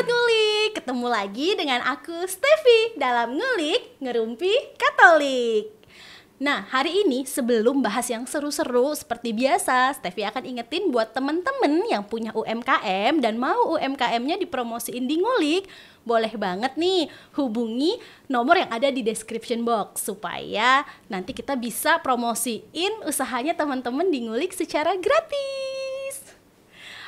Sobat Ngulik, ketemu lagi dengan aku Steffi dalam Ngulik Ngerumpi Katolik. Nah, hari ini sebelum bahas yang seru-seru seperti biasa, Steffi akan ingetin buat temen-temen yang punya UMKM dan mau UMKM-nya dipromosiin di Ngulik, boleh banget nih hubungi nomor yang ada di description box supaya nanti kita bisa promosiin usahanya teman-teman di Ngulik secara gratis.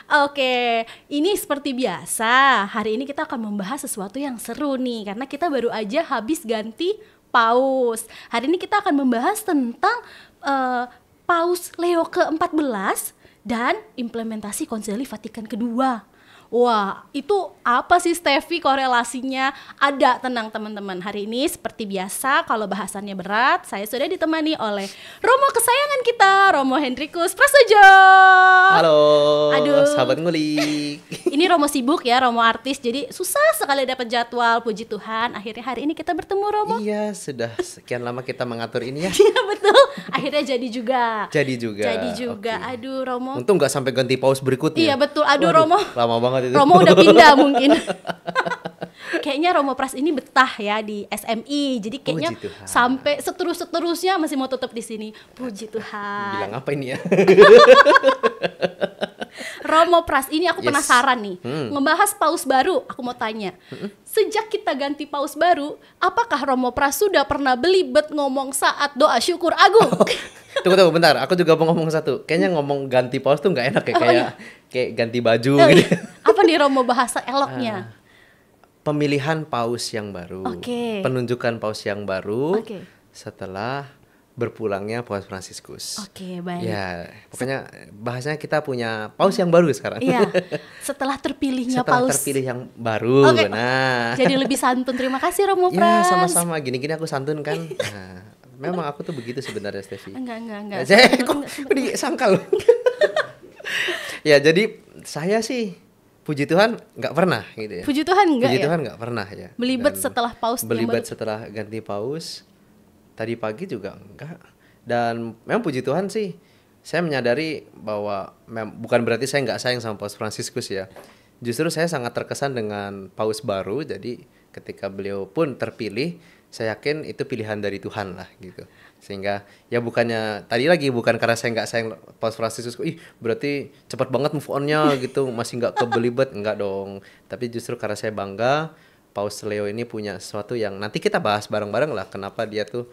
Oke, ini seperti biasa, hari ini kita akan membahas sesuatu yang seru nih, karena kita baru aja habis ganti paus. Hari ini kita akan membahas tentang Paus Leo ke-14 dan implementasi Konsili Vatikan kedua. Wah, itu apa sih Steffi korelasinya? Ada, tenang teman-teman. Hari ini seperti biasa, kalau bahasannya berat, saya sudah ditemani oleh Romo kesayangan kita, Romo Hendrikus Prasojo. Halo, Aduh, sahabat Ngulik. ini Romo sibuk ya, Romo artis, jadi susah sekali dapat jadwal. Puji Tuhan, akhirnya hari ini kita bertemu, Romo. Iya, sudah sekian lama kita mengatur ini ya. Iya betul, akhirnya jadi juga. Jadi juga. Oke. Aduh Romo. Untung nggak sampai ganti paus berikutnya. Iya betul, aduh Waduh, Romo. lama banget itu. Romo udah pindah mungkin. Kayaknya Romo Pras ini betah ya di SMI. Jadi kayaknya Puji Tuhan. sampai seterusnya masih mau tetap di sini. Puji Tuhan. Bilang apa ini ya? Romo Pras ini aku Yes. penasaran nih. Ngebahas paus baru, aku mau tanya. Sejak kita ganti paus baru, apakah Romo Pras sudah pernah belibet ngomong saat doa syukur agung? Tunggu bentar, aku juga mau ngomong satu. Kayaknya ngomong ganti paus tuh nggak enak ya, kayak ganti baju Oh, gitu. iya. Apa nih Romo bahasa eloknya? Pemilihan paus yang baru. Oke. Penunjukan paus yang baru Oke. setelah berpulangnya Paus Fransiskus. Oke, baik. Ya, pokoknya bahasanya kita punya paus yang baru sekarang. Iya, setelah terpilihnya Setelah paus. terpilih yang baru. Oke. Nah, Jadi lebih santun. Terima kasih Romo ya Pras. sama-sama. Gini-gini aku santun kan. Nah, memang aku tuh begitu sebenarnya, Steffi. Enggak. Kok disangkal? Ya, jadi saya sih puji Tuhan nggak pernah gitu ya. Puji Tuhan enggak Puji ya? Tuhan nggak pernah ya. Belibet Dan setelah paus yang belibet baru. setelah ganti paus. Tadi pagi juga enggak. Dan memang puji Tuhan sih, saya menyadari bahwa bukan berarti saya nggak sayang sama Paus Fransiskus ya. Justru saya sangat terkesan dengan paus baru. Jadi ketika beliau pun terpilih, saya yakin itu pilihan dari Tuhan lah gitu. Sehingga ya bukannya tadi lagi bukan karena saya nggak sayang Paus Fransiskus, berarti cepat banget move on-nya gitu, masih nggak kebelibet, enggak dong. Tapi justru karena saya bangga Paus Leo ini punya sesuatu yang nanti kita bahas bareng-bareng lah, kenapa dia tuh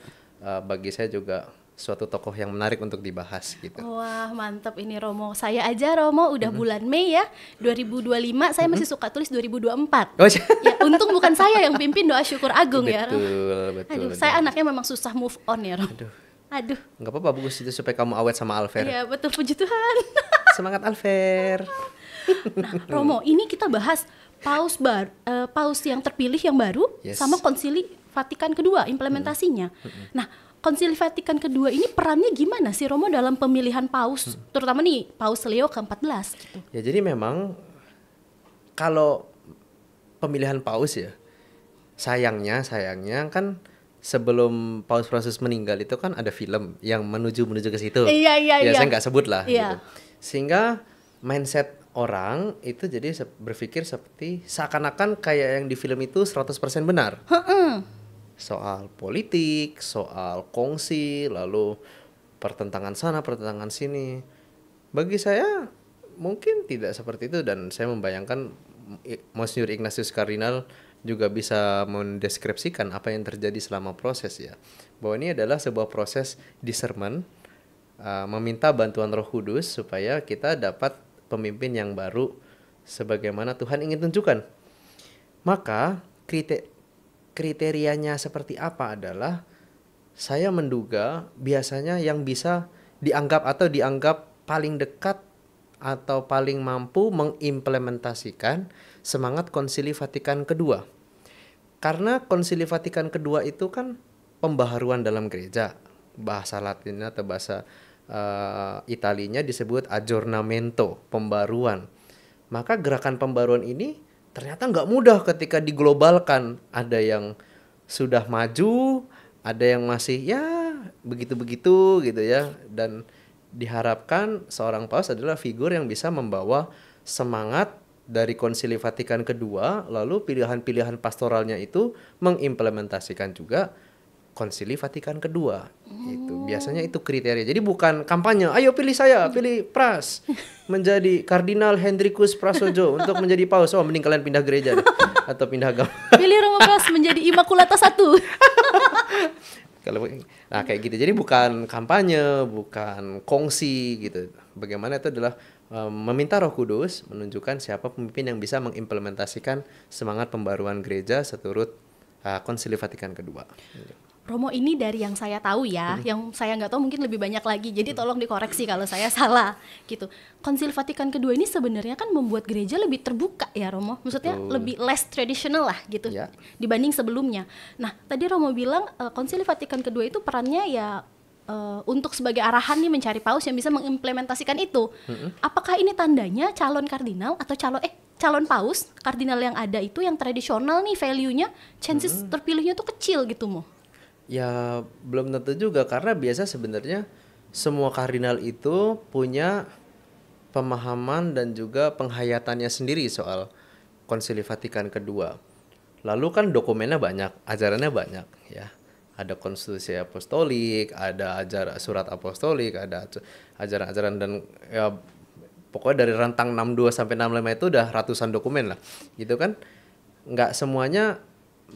bagi saya juga suatu tokoh yang menarik untuk dibahas gitu. Wah, mantap ini Romo. Saya aja Romo udah bulan Mei ya 2025, saya masih suka tulis 2024. Oh, Ya, untung bukan saya yang pimpin doa syukur agung ya. betul. Aduh, saya anaknya memang susah move on ya, Romo. Aduh. Nggak apa-apa, bagus itu supaya kamu awet sama Alfer. Iya, betul, puji Tuhan. Semangat Alfer. Nah, Romo, ini kita bahas paus yang terpilih yang baru. Yes. Sama Konsili Vatikan kedua implementasinya. Nah, Konsili Vatikan kedua ini perannya gimana sih Romo dalam pemilihan paus, terutama nih Paus Leo ke-14 gitu. Ya jadi memang kalau pemilihan paus ya, sayangnya kan sebelum Paus Francis meninggal itu kan ada film yang menuju ke situ. Iya. Ya saya nggak sebut lah Iya. gitu. Sehingga mindset orang itu jadi berpikir seperti seakan-akan kayak yang di film itu 100% benar. Soal politik, soal kongsi, lalu pertentangan sana, pertentangan sini. Bagi saya mungkin tidak seperti itu, dan saya membayangkan Monsignor Ignatius Kardinal juga bisa mendeskripsikan apa yang terjadi selama proses ya. Bahwa ini adalah sebuah proses discernment, meminta bantuan Roh Kudus supaya kita dapat pemimpin yang baru sebagaimana Tuhan ingin tunjukkan. Maka kriterianya seperti apa adalah, saya menduga biasanya yang bisa dianggap paling dekat atau paling mampu mengimplementasikan semangat Konsili Vatikan kedua. Karena Konsili Vatikan kedua itu kan pembaharuan dalam gereja. Bahasa Latinnya atau bahasa Italinya disebut aggiornamento, pembaruan. Maka gerakan pembaruan ini ternyata nggak mudah ketika diglobalkan. Ada yang sudah maju, ada yang masih ya begitu-begitu gitu ya. Dan diharapkan seorang paus adalah figur yang bisa membawa semangat dari Konsili Vatikan kedua, lalu pilihan-pilihan pastoralnya itu mengimplementasikan juga Konsili Vatikan kedua. Itu biasanya itu kriteria. Jadi bukan kampanye, ayo pilih saya, pilih Pras menjadi Kardinal Hendrikus Prasojo untuk menjadi paus. Oh, mending kalian pindah gereja deh. Atau pindah agama. Pilih Romo Pras menjadi Immaculata 1. Nah kayak gitu. Jadi bukan kampanye, bukan kongsi gitu. Bagaimana itu adalah meminta Roh Kudus menunjukkan siapa pemimpin yang bisa mengimplementasikan semangat pembaruan gereja seturut Konsili Vatikan kedua. Romo, ini dari yang saya tahu ya, yang saya nggak tahu mungkin lebih banyak lagi. Jadi tolong dikoreksi kalau saya salah gitu. Konsili Vatikan kedua ini sebenarnya kan membuat gereja lebih terbuka ya Romo. Maksudnya lebih less traditional lah gitu dibanding sebelumnya. Nah tadi Romo bilang Konsili Vatikan kedua itu perannya ya untuk sebagai arahan nih mencari paus yang bisa mengimplementasikan itu. Apakah ini tandanya calon kardinal atau calon paus kardinal yang ada itu yang tradisional nih value-nya, chances terpilihnya tuh kecil gitu Mo? Ya belum tentu juga, karena biasa sebenarnya semua kardinal itu punya pemahaman dan juga penghayatannya sendiri soal Konsili Vatikan kedua. Lalu kan dokumennya banyak, ajarannya banyak ya. Ada konstitusi apostolik, ada surat apostolik, ada ajaran-ajaran, dan ya pokoknya dari rentang 62 sampai 65 itu udah ratusan dokumen lah. Gitu kan. Nggak semuanya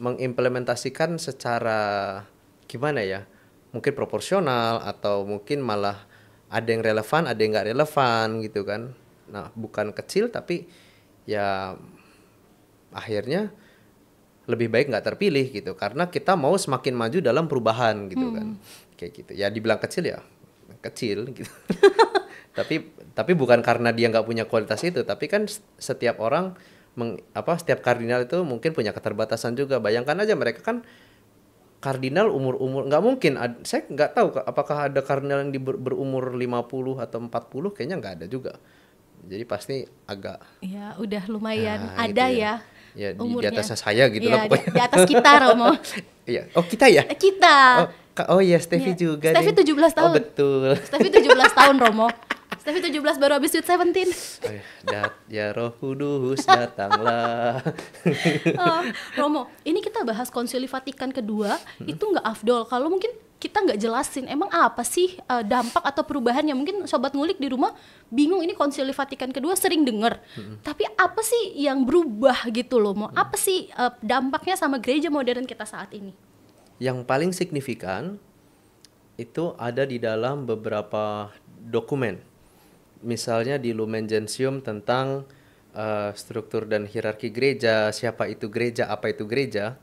mengimplementasikan secara gimana ya, mungkin proporsional atau mungkin malah ada yang relevan, ada yang nggak relevan gitu kan. Nah bukan kecil, tapi ya akhirnya lebih baik nggak terpilih gitu, karena kita mau semakin maju dalam perubahan gitu kan. Kayak gitu ya, dibilang kecil ya kecil gitu. tapi bukan karena dia nggak punya kualitas itu, tapi kan setiap orang setiap kardinal itu mungkin punya keterbatasan juga. Bayangkan aja mereka kan kardinal umur nggak mungkin, saya nggak tahu apakah ada kardinal yang berumur 50 atau 40, kayaknya nggak ada juga. Jadi pasti agak ya udah lumayan ada gitu ya. Ya di atasnya saya gitu lah pokoknya. Di atas kita Romo. Iya. Oh kita ya? Kita. Oh iya, Steffi juga. Steffi 17 tahun. Oh betul. Steffi 17 tahun Romo. Steffi 17 baru habis Sweet 17. Ya Roh Kudus datanglah. Romo, ini kita bahas Konsili Vatikan kedua, itu nggak afdol kalau mungkin kita nggak jelasin emang apa sih dampak atau perubahannya. Mungkin sobat ngulik di rumah bingung, ini Konsili Vatikan kedua sering dengar, tapi apa sih yang berubah gitu loh Mo? Apa sih dampaknya sama gereja modern kita saat ini? Yang paling signifikan itu ada di dalam beberapa dokumen. Misalnya di Lumen Gentium tentang struktur dan hierarki gereja, siapa itu gereja, apa itu gereja,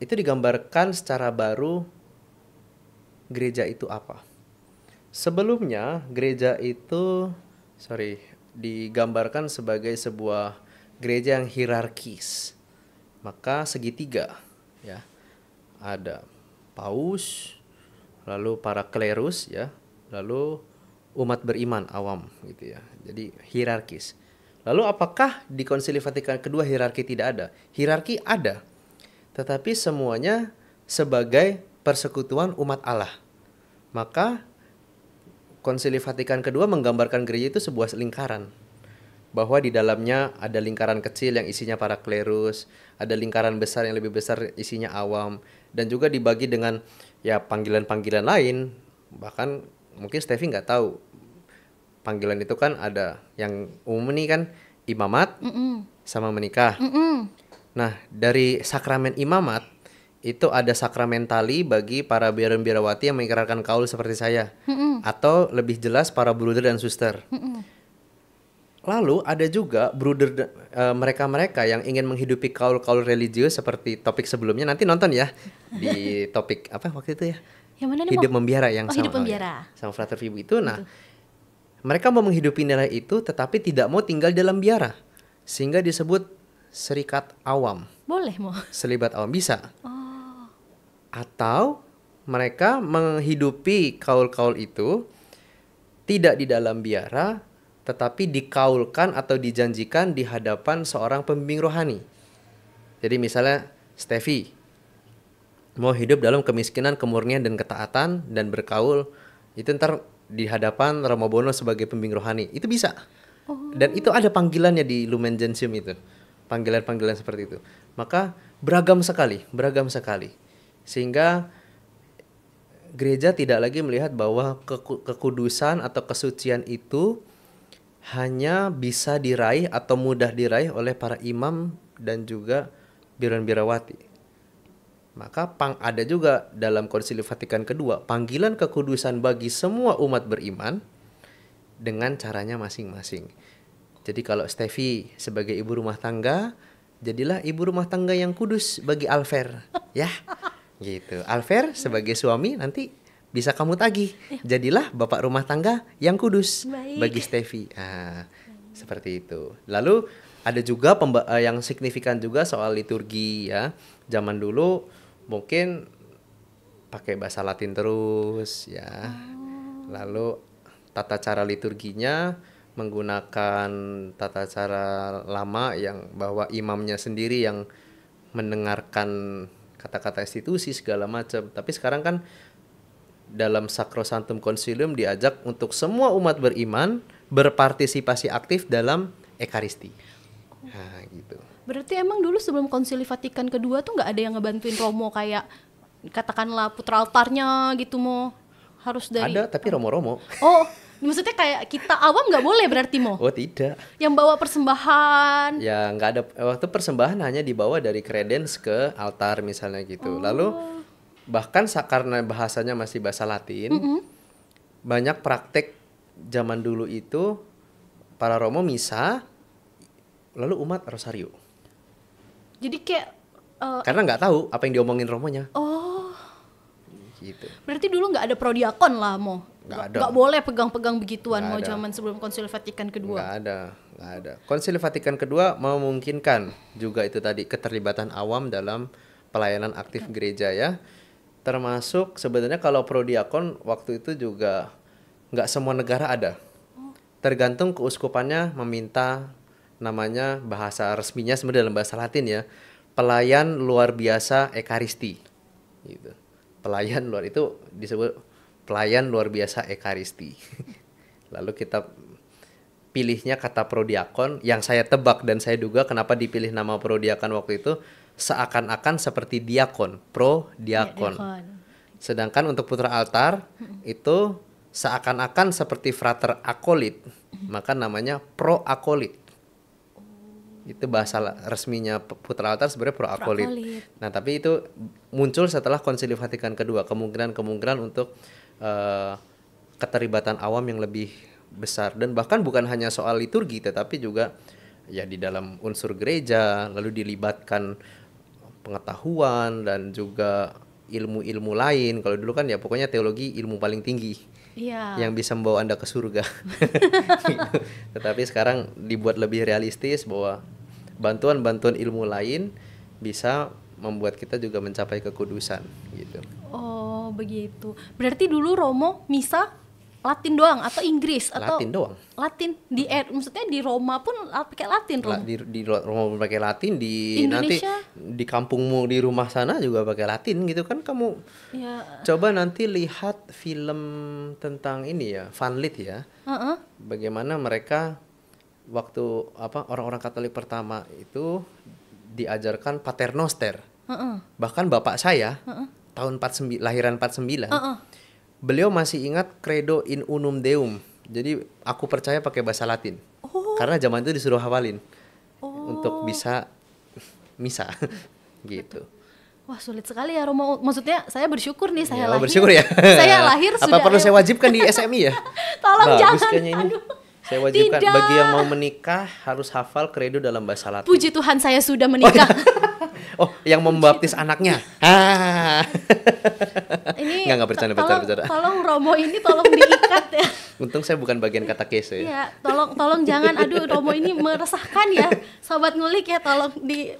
itu digambarkan secara baru gereja itu apa. Sebelumnya gereja itu digambarkan sebagai sebuah gereja yang hierarkis, maka segitiga ya, ada paus, lalu para klerus ya, lalu umat beriman awam gitu ya. Jadi hierarkis. Lalu apakah di Konsili Vatikan kedua hierarki tidak ada? Hierarki ada, tetapi semuanya sebagai persekutuan umat Allah. Maka Konsili Vatikan kedua menggambarkan gereja itu sebuah lingkaran, bahwa di dalamnya ada lingkaran kecil yang isinya para klerus, ada lingkaran besar yang lebih besar isinya awam, dan juga dibagi dengan ya panggilan-panggilan lain. Bahkan mungkin Steffi nggak tahu, panggilan itu kan ada yang umum nih kan, imamat sama menikah. Nah dari sakramen imamat itu ada sakramentali bagi para biarawati yang mengikrarkan kaul seperti saya, atau lebih jelas para bruder dan suster. Lalu ada juga bruder mereka-mereka yang ingin menghidupi kaul-kaul religius seperti topik sebelumnya, nanti nonton ya di topik apa waktu itu ya, yang mana hidup membiara yang hidup membiara sama Frater Vibu itu. Nah mereka mau menghidupi nilai itu tetapi tidak mau tinggal dalam biara, sehingga disebut serikat awam. Boleh Mo? Selibat awam bisa. Atau mereka menghidupi kaul-kaul itu tidak di dalam biara, tetapi dikaulkan atau dijanjikan di hadapan seorang pembimbing rohani. Jadi misalnya Steffi mau hidup dalam kemiskinan, kemurnian, dan ketaatan, dan berkaul, itu ntar di hadapan Romo Bono sebagai pembimbing rohani. Itu bisa. Dan itu ada panggilannya di Lumen Gentium itu. Panggilan-panggilan seperti itu. Maka beragam sekali. Sehingga gereja tidak lagi melihat bahwa kekudusan atau kesucian itu hanya bisa diraih atau mudah diraih oleh para imam dan juga biarawati. Maka ada juga dalam Konsili Vatikan kedua panggilan kekudusan bagi semua umat beriman dengan caranya masing-masing. Jadi kalau Steffi sebagai ibu rumah tangga, jadilah ibu rumah tangga yang kudus bagi Alfer, ya. Gitu. Alfer sebagai suami nanti bisa kamu tagih. Jadilah bapak rumah tangga yang kudus bagi Steffi. Seperti itu. Lalu ada juga yang signifikan juga soal liturgi ya. Zaman dulu mungkin pakai bahasa Latin terus ya. Lalu tata cara liturginya menggunakan tata cara lama yang bahwa imamnya sendiri yang mendengarkan kata-kata institusi segala macam. Tapi sekarang kan dalam Sacrosanctum Concilium diajak untuk semua umat beriman berpartisipasi aktif dalam Ekaristi. Nah, gitu. Berarti emang dulu sebelum Konsili Vatikan kedua tuh nggak ada yang ngebantuin Romo kayak katakanlah putra altarnya gitu harus dari. Ada tapi romo-romo. Oh, maksudnya kayak kita awam nggak boleh berarti Oh tidak. Yang bawa persembahan. Ya nggak ada, waktu persembahan hanya dibawa dari kredens ke altar misalnya gitu. Lalu bahkan karena bahasanya masih bahasa Latin, banyak praktek zaman dulu itu para romo misa, lalu umat rosario. Jadi kayak karena nggak tahu apa yang diomongin romonya. Gitu. Berarti dulu nggak ada prodiakon lah nggak boleh pegang-pegang begituan zaman sebelum Konsili Vatikan kedua. Nggak ada. Konsili Vatikan kedua memungkinkan juga itu tadi keterlibatan awam dalam pelayanan aktif gereja ya. Termasuk sebenarnya kalau prodiakon waktu itu juga nggak semua negara ada. Tergantung keuskupannya meminta namanya bahasa resminya sebenarnya dalam bahasa Latin ya. Pelayan luar biasa Ekaristi. Gitu. Pelayan luar itu disebut pelayan luar biasa Ekaristi. Lalu kita pilihnya kata prodiakon yang saya tebak dan saya duga kenapa dipilih nama prodiakon waktu itu seakan-akan seperti diakon, prodiakon. Sedangkan untuk putra altar itu seakan-akan seperti frater akolit, maka namanya proakolit. Itu bahasa resminya putra altar sebenarnya proakolit. Nah, tapi itu muncul setelah Konsili Vatikan kedua, kemungkinan untuk keterlibatan awam yang lebih besar dan bahkan bukan hanya soal liturgi tetapi juga ya di dalam unsur gereja, lalu dilibatkan pengetahuan dan juga ilmu-ilmu lain. Kalau dulu kan ya pokoknya teologi ilmu paling tinggi yang bisa membawa Anda ke surga. Gitu. Tetapi sekarang dibuat lebih realistis bahwa bantuan-bantuan ilmu lain bisa membuat kita juga mencapai kekudusan gitu. Oh begitu. Berarti dulu Romo misa Latin doang atau Inggris atau Latin doang. Latin maksudnya di Roma pun pakai Latin Romo. Di Roma pun pakai Latin, di Indonesia? Nanti di kampungmu di rumah sana juga pakai Latin gitu kan kamu. Ya. Coba nanti lihat film tentang ini ya, Van Lith ya. Bagaimana mereka waktu orang-orang Katolik pertama itu diajarkan Paternoster. Bahkan bapak saya tahun 49 lahiran 49. Beliau masih ingat Credo in unum Deum. Jadi aku percaya pakai bahasa Latin. Karena zaman itu disuruh hafalin. Untuk bisa misa. Gitu. Wah, sulit sekali ya Romo. Maksudnya saya bersyukur nih saya lahir. Bersyukur ya. Saya lahir sudah. Apa perlu saya wajibkan di SMI ya? Tolong jangan. Aduh. Saya wajibkan bagi yang mau menikah harus hafal Credo dalam bahasa Latin. Puji Tuhan saya sudah menikah. Oh, yang membaptis anaknya. Ini nggak bercanda. Tolong Romo ini tolong diikat ya. Untung saya bukan bagian katekese. Iya, tolong jangan. Aduh, Romo ini meresahkan ya. Sobat ngulik ya, tolong di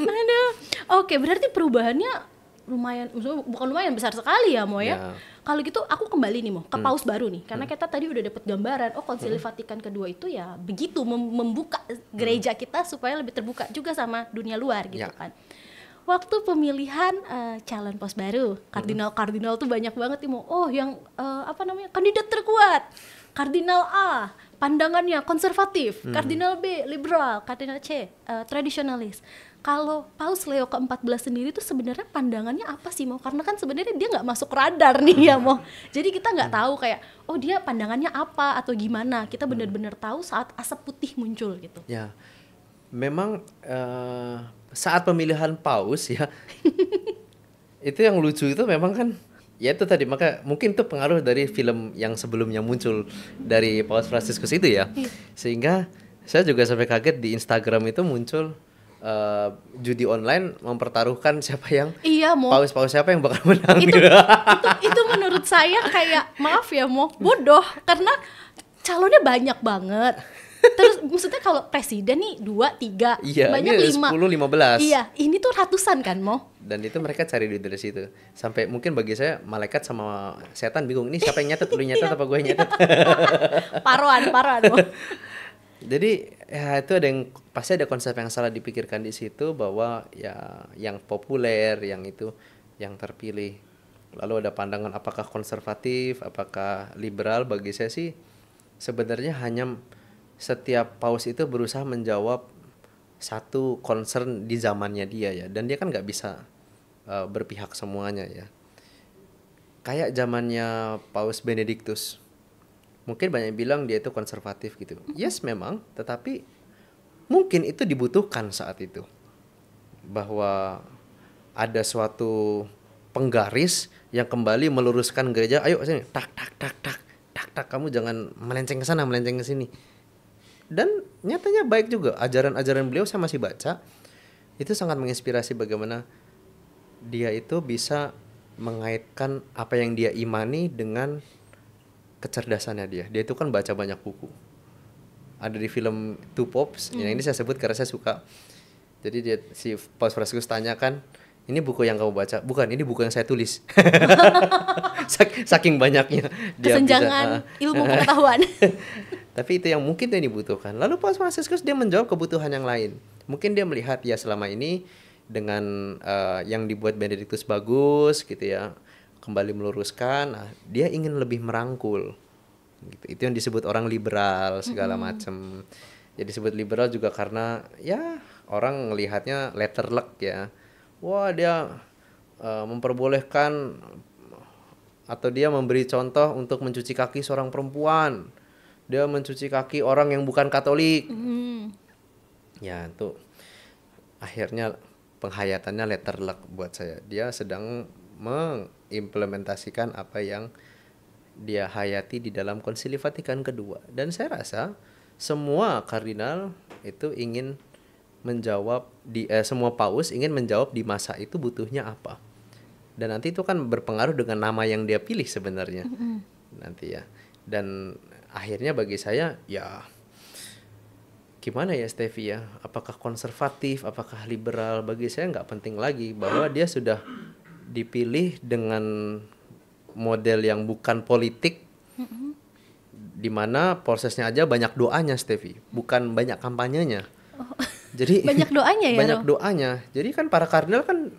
Aduh. Oke, berarti perubahannya lumayan, bukan lumayan besar sekali ya Mo ya. Kalau gitu aku kembali nih Mo ke paus baru nih, karena kita tadi udah dapat gambaran Konsili Vatikan kedua itu ya begitu membuka gereja kita supaya lebih terbuka juga sama dunia luar gitu kan. Waktu pemilihan calon paus baru, kardinal tuh banyak banget nih Mo. Yang kandidat terkuat. Kardinal A pandangannya konservatif, Kardinal B liberal, Kardinal C tradisionalis. Kalau Paus Leo ke-14 sendiri tuh sebenarnya pandangannya apa sih Mo? Karena kan sebenarnya dia nggak masuk radar nih ya Mo. Jadi kita nggak tahu kayak oh dia pandangannya apa atau gimana. Kita benar-benar tahu saat asap putih muncul gitu. Ya, memang saat pemilihan paus ya, itu yang lucu itu memang kan, ya itu tadi, maka mungkin itu pengaruh dari film yang sebelumnya muncul dari Paus Fransiskus itu ya, sehingga saya juga sampai kaget di Instagram itu muncul judi online mempertaruhkan siapa yang paus siapa yang bakal menang. Itu menurut saya kayak maaf ya Mo, bodoh karena calonnya banyak banget. Terus maksudnya kalau presiden nih 2, 3, iya, banyak 5, 10, 15. Iya, ini tuh ratusan kan Mo. Dan itu mereka cari duit dari situ. Sampai mungkin bagi saya malaikat sama setan bingung, ini siapa yang nyatet, lu nyatet apa gue nyatet? Paruan Mo. Jadi ya itu pasti ada konsep yang salah dipikirkan di situ, bahwa ya yang populer, yang itu yang terpilih. Lalu ada pandangan apakah konservatif, apakah liberal. Bagi saya sih sebenarnya hanya setiap paus itu berusaha menjawab satu concern di zamannya dia ya, dan dia kan nggak bisa berpihak semuanya ya. Kayak zamannya Paus Benediktus, mungkin banyak bilang dia itu konservatif gitu. Yes memang, tetapi mungkin itu dibutuhkan saat itu, bahwa ada suatu penggaris yang kembali meluruskan gereja. Ayo sini, tak, kamu jangan melenceng ke sana, melenceng ke sini. Dan nyatanya baik juga, ajaran-ajaran beliau saya masih baca, itu sangat menginspirasi bagaimana dia itu bisa mengaitkan apa yang dia imani dengan kecerdasannya dia. Dia itu kan baca banyak buku. Ada di film Two Popes, yang ini saya sebut karena saya suka. Jadi si Paus Fransiskus tanya kan, ini buku yang kamu baca? Bukan, ini buku yang saya tulis. Saking banyaknya dia kesenjangan ilmu pengetahuan. Tapi itu yang mungkin yang dibutuhkan. Lalu Paus Fransiskus dia menjawab kebutuhan yang lain. Mungkin dia melihat ya selama ini dengan yang dibuat Benediktus bagus gitu ya, kembali meluruskan. Nah, dia ingin lebih merangkul. Gitu. Itu yang disebut orang liberal segala macam. Jadi disebut liberal juga karena ya orang ngelihatnya letterluck ya. Wah dia memperbolehkan atau dia memberi contoh untuk mencuci kaki seorang perempuan. Dia mencuci kaki orang yang bukan Katolik. Ya itu akhirnya penghayatannya letterluck buat saya. Dia sedang mengimplementasikan apa yang dia hayati di dalam Konsili Vatikan kedua. Dan saya rasa semua kardinal itu ingin menjawab semua paus ingin menjawab di masa itu butuhnya apa. Dan nanti itu kan berpengaruh dengan nama yang dia pilih sebenarnya. Nanti ya. Dan akhirnya bagi saya ya gimana ya Steffi ya, apakah konservatif, apakah liberal, bagi saya nggak penting lagi, bahwa dia sudah dipilih dengan model yang bukan politik, dimana prosesnya aja banyak doanya Steffi, bukan banyak kampanyenya. Jadi banyak doanya ya. Banyak doanya. Jadi kan para kardinal kan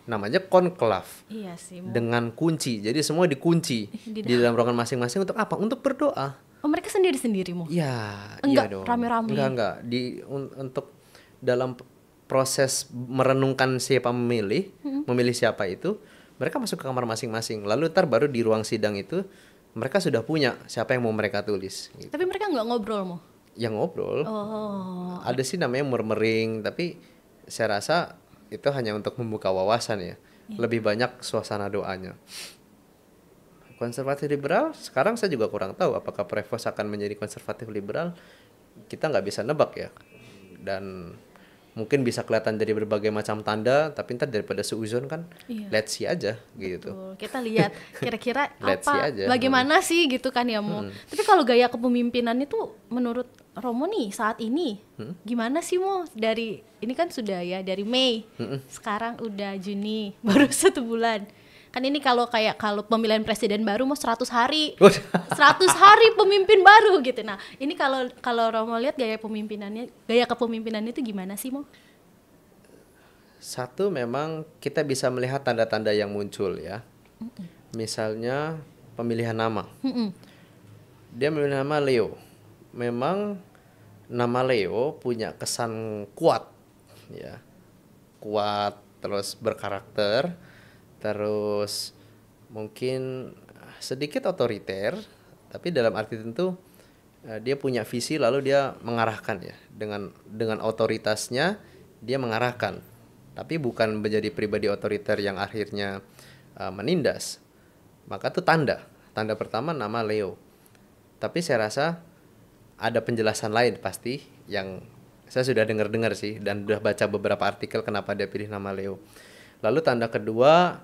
namanya konklav. Iya sih. Dengan kunci. Jadi semua dikunci di dalam ruangan masing-masing untuk apa? Untuk berdoa. Oh, mereka sendiri-sendiri Mo? Iya, enggak, iya dong. Rame-rame. Enggak. Untuk dalam proses merenungkan siapa memilih siapa itu, mereka masuk ke kamar masing-masing. Lalu ntar baru di ruang sidang itu mereka sudah punya siapa yang mau mereka tulis. Gitu. Tapi mereka nggak ngobrol Mo? Yang ngobrol. Oh. Ada sih namanya murmuring, tapi saya rasa itu hanya untuk membuka wawasan ya. Lebih banyak suasana doanya. Konservatif liberal, sekarang saya juga kurang tahu apakah Prevost akan menjadi konservatif liberal. Kita nggak bisa nebak ya. Dan mungkin bisa kelihatan dari berbagai macam tanda, tapi ntar daripada seuzon kan, let's see aja gitu. Betul. Kita lihat kira-kira apa, bagaimana sih gitu kan ya Mo. Tapi kalau gaya kepemimpinan itu menurut Romo nih saat ini gimana sih Mo? Dari ini kan sudah ya dari Mei, sekarang udah Juni, baru 1 bulan. Kan ini kalau pemilihan presiden baru mau 100 hari. 100 hari pemimpin baru gitu. Nah, ini kalau Romo lihat gaya kepemimpinannya itu gimana sih, Mo? Satu, memang kita bisa melihat tanda-tanda yang muncul ya. Misalnya pemilihan nama. Dia memilih nama Leo. Memang nama Leo punya kesan kuat, ya, kuat, terus berkarakter, terus mungkin sedikit otoriter, tapi dalam arti tentu dia punya visi lalu dia mengarahkan, ya, dengan otoritasnya dia mengarahkan, tapi bukan menjadi pribadi otoriter yang akhirnya menindas. Maka itu tanda pertama nama Leo. Tapi saya rasa ada penjelasan lain pasti yang saya sudah dengar sih dan sudah baca beberapa artikel kenapa dia pilih nama Leo. Lalu tanda kedua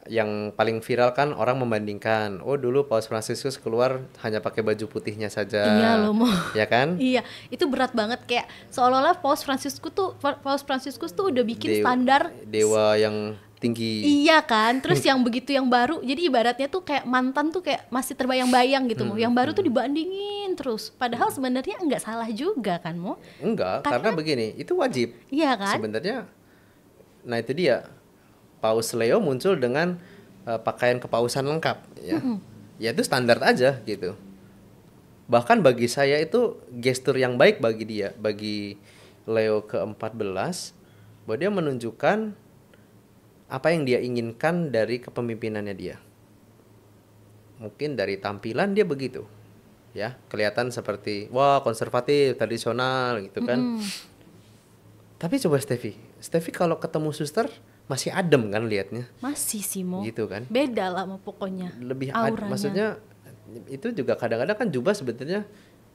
yang paling viral kan orang membandingkan, oh dulu Paus Fransiskus keluar hanya pakai baju putihnya saja. Iya loh, Mo. Ya kan? Iya, itu berat banget, kayak seolah-olah Paus Fransiskus tuh udah bikin standar dewa yang tinggi. Iya kan, terus yang begitu yang baru, jadi ibaratnya tuh kayak mantan tuh kayak masih terbayang-bayang gitu, Mo. Yang baru tuh dibandingin terus, padahal sebenarnya nggak salah juga kan, Mo? Enggak, karena begini, itu wajib. Iya kan? Sebenarnya, nah itu dia, Paus Leo muncul dengan pakaian kepausan lengkap, ya. Ya itu standar aja gitu. Bahkan bagi saya itu gestur yang baik bagi dia, bagi Leo ke-14, bahwa dia menunjukkan apa yang dia inginkan dari kepemimpinannya dia. Mungkin dari tampilan dia begitu, ya, kelihatan seperti wah konservatif, tradisional gitu kan. Tapi coba Steffi kalau ketemu suster masih adem kan liatnya. Masih sih, Mo. Gitu kan. Beda lah Mo, pokoknya. Lebih auranya. maksudnya itu juga kadang-kadang kan jubah sebetulnya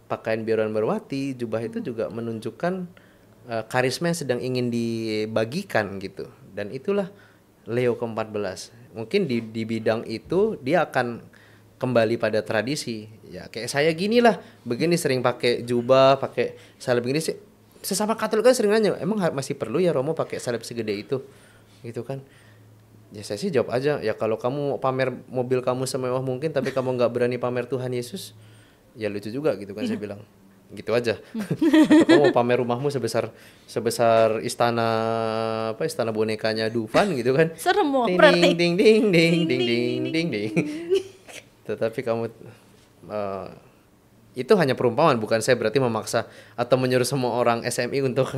pakaian biaran berwati, jubah itu juga menunjukkan karisma yang sedang ingin dibagikan gitu. Dan itulah Leo ke-14. Mungkin di bidang itu dia akan kembali pada tradisi. Ya kayak saya gini lah, begini sering pakai jubah, pakai salep begini sih. Sesama Katolik kan sering nanya, emang masih perlu ya Romo pakai salep segede itu? Gitu kan. Ya saya sih jawab aja, ya kalau kamu pamer mobil kamu semewah mungkin tapi kamu nggak berani pamer Tuhan Yesus, ya lucu juga gitu kan. Saya bilang gitu aja. Atau kamu mau pamer rumahmu sebesar istana bonekanya Dufan gitu kan. Serem, Mo, Ding berarti. ding ding ding ding ding ding ding. Tetapi kamu itu hanya perumpamaan, bukan saya berarti memaksa atau menyuruh semua orang SMI untuk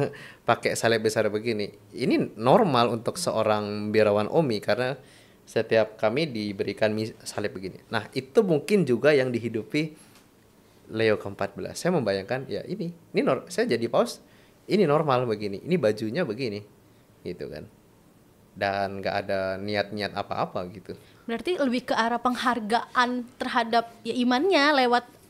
pakai salep besar begini. Ini normal untuk seorang biarawan OMI karena setiap kami diberikan salep begini. Nah, itu mungkin juga yang dihidupi Leo ke-14. Saya membayangkan ya saya jadi paus, ini normal begini, ini bajunya begini. Gitu kan. Dan nggak ada niat-niat apa-apa gitu. Berarti lebih ke arah penghargaan terhadap ya imannya lewat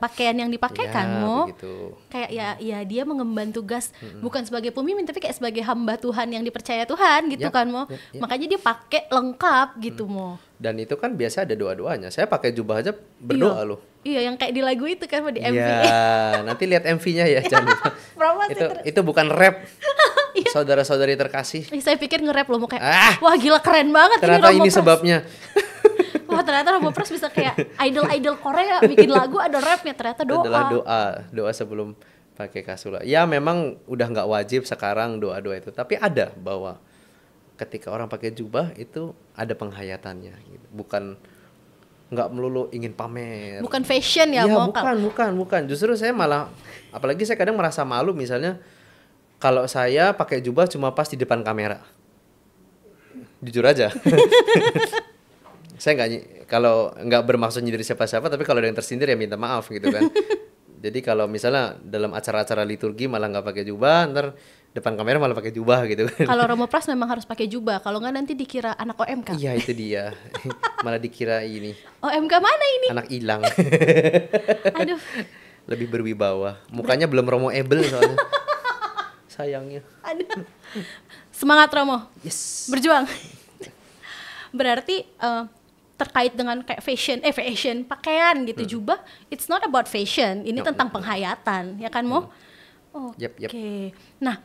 pakaian yang dipakai kan, Mo. Begitu. Kayak ya dia mengemban tugas bukan sebagai pemimpin tapi kayak sebagai hamba Tuhan yang dipercaya Tuhan gitu kan, Mo. Makanya dia pakai lengkap gitu, Mo. Dan itu kan biasa ada doa-doanya. Saya pakai jubah aja berdoa loh. Iya, yang kayak di lagu itu kan, di MV. Iya, nanti lihat MV-nya ya, jangan lupa. itu bukan rap. Saudara-saudari terkasih. Saya pikir nge-rap loh, Mo, kayak wah gila keren banget ternyata ini Romo ini Pras. sebabnya. Wah, ternyata Romo Pras bisa kayak idol-idol Korea bikin lagu ada rapnya, ternyata doa. Adalah doa sebelum pakai kasula. Ya memang udah nggak wajib sekarang doa-doa itu, tapi ada bahwa ketika orang pakai jubah itu ada penghayatannya gitu. Bukan nggak melulu ingin pamer. Bukan fashion ya, Mo. Bukan. Justru saya malah, apalagi saya kadang merasa malu misalnya kalau saya pakai jubah cuma pas di depan kamera. Jujur aja. Saya kalau nggak bermaksud nyindir siapa-siapa, tapi kalau ada yang tersindir ya minta maaf gitu kan. Jadi kalau misalnya dalam acara-acara liturgi malah nggak pakai jubah, ntar depan kamera malah pakai jubah gitu kan. Kalau Romo Pras memang harus pakai jubah, kalau nggak nanti dikira anak OMK. Iya itu dia, malah dikira ini. OMK mana ini? Anak hilang. Aduh. Lebih berwibawa, mukanya belum Romo Ebel soalnya. Sayangnya. Aduh. Semangat Romo. Yes. Berjuang. Berarti terkait dengan kayak fashion pakaian gitu, jubah, it's not about fashion, ini tentang penghayatan ya kan, Mo? Oke. Nah,